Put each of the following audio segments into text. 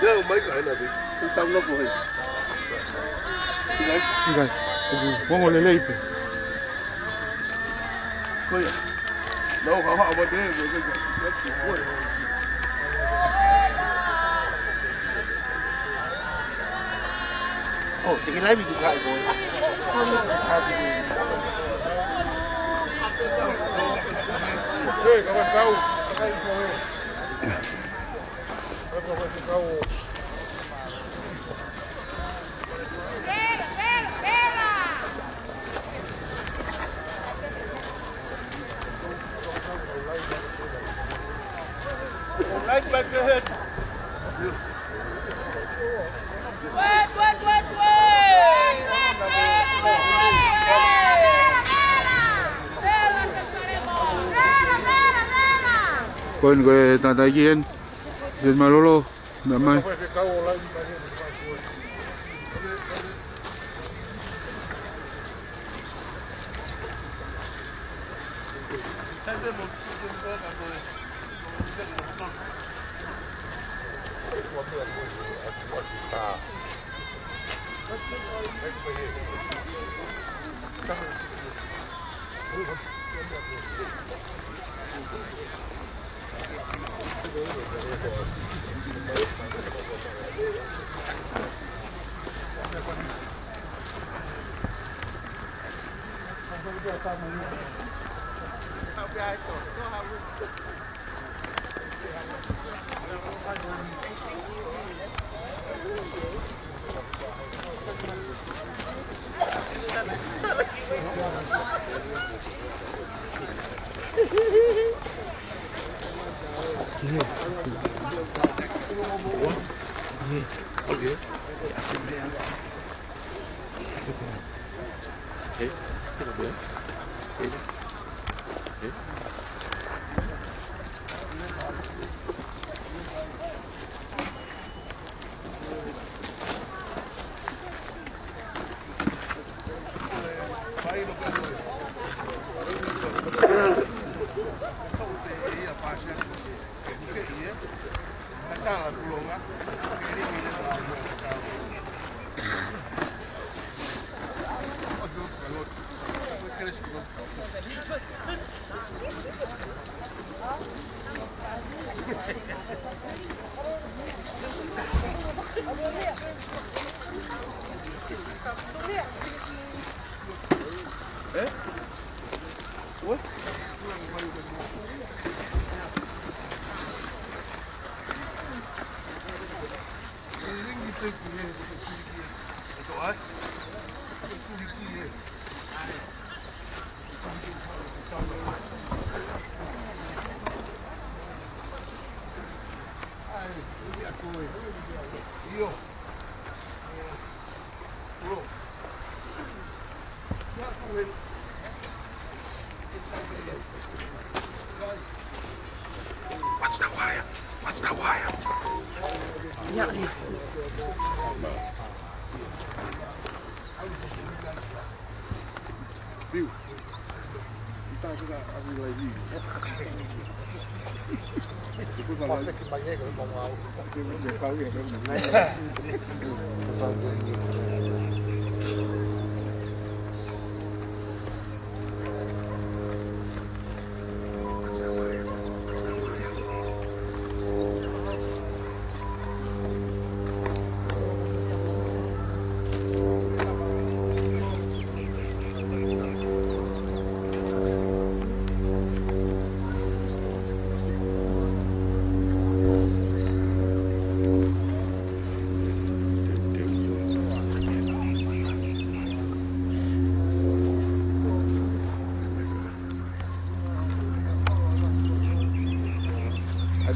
Nếu mấy cái này thì trung tâm nó vừa. 이거 뭐 원래 레이스. Thôi à. Đâu có họ một thế rồi cái chỉ cuối. Ồ, thì cái lái bị chụp lại rồi. Các bạn câu. Right back ahead. Quên cái tà tay kia đến mà lô đỡ mai. What's the wire? What's the wire? Nhạc đi. View. Kita sudah ambil lagi. Itu kalau banyak kalau mau. Itu tahu ya kan.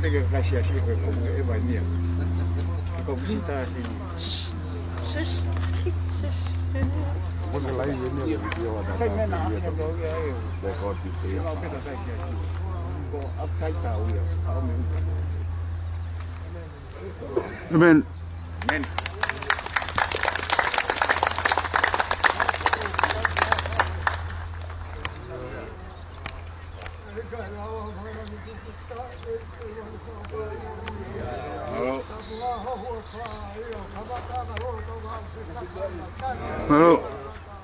这个kasih asyik ke kong banyak. Kong kita sini. Orang lain ini dia ada. Rekod itu. Kau upside tahu ya. Amen. Amen. Malo.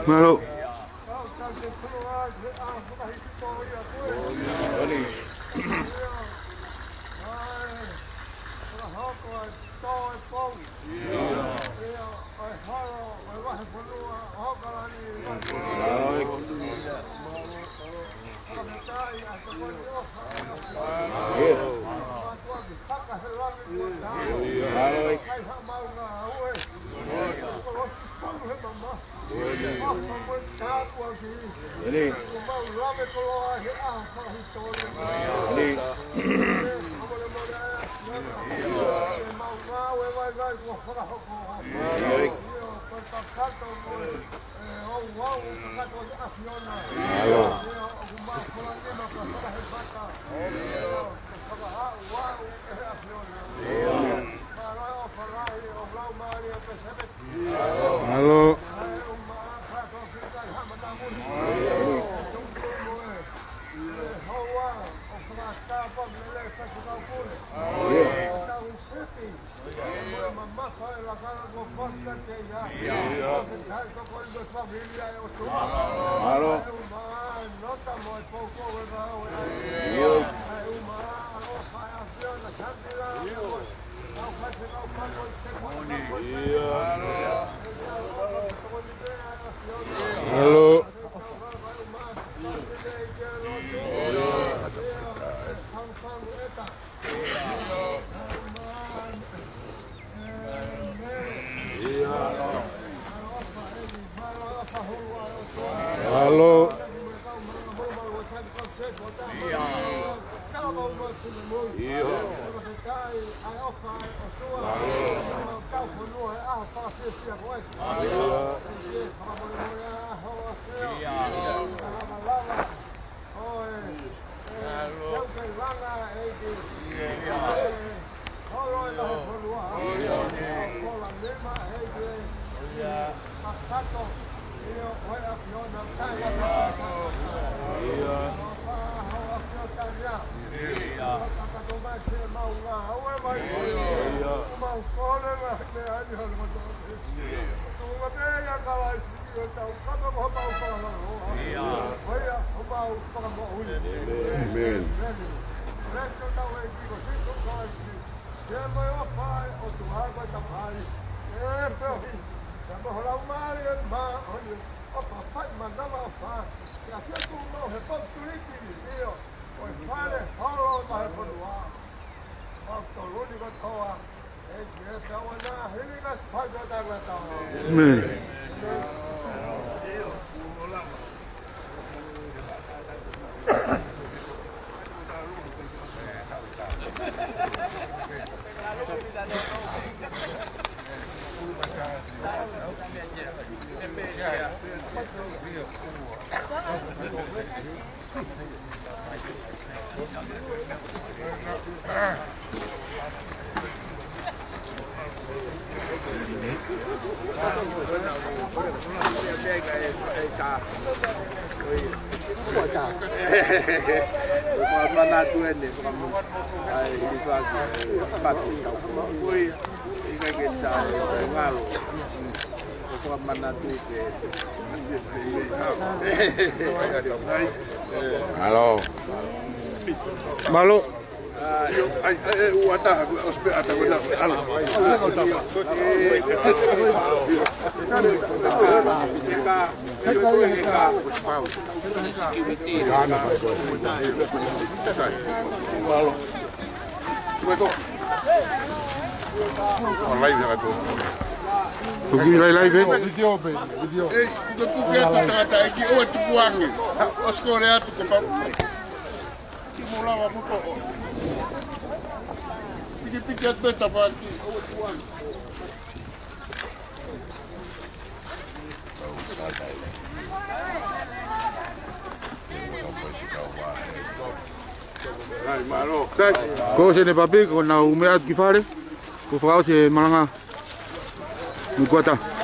Malo. Halo. Halo. Halo. Amen. Amen. Halo. Malo. Pergi live video video. Tu quer tu aqui ou tu buang. Os coreanos tu comprar. Simulava muito. Pique beta aqui ou tu buang. Ai, malo. Ko se ne papi ko na umeat kifare. Ko fao se malanga. Mukwata.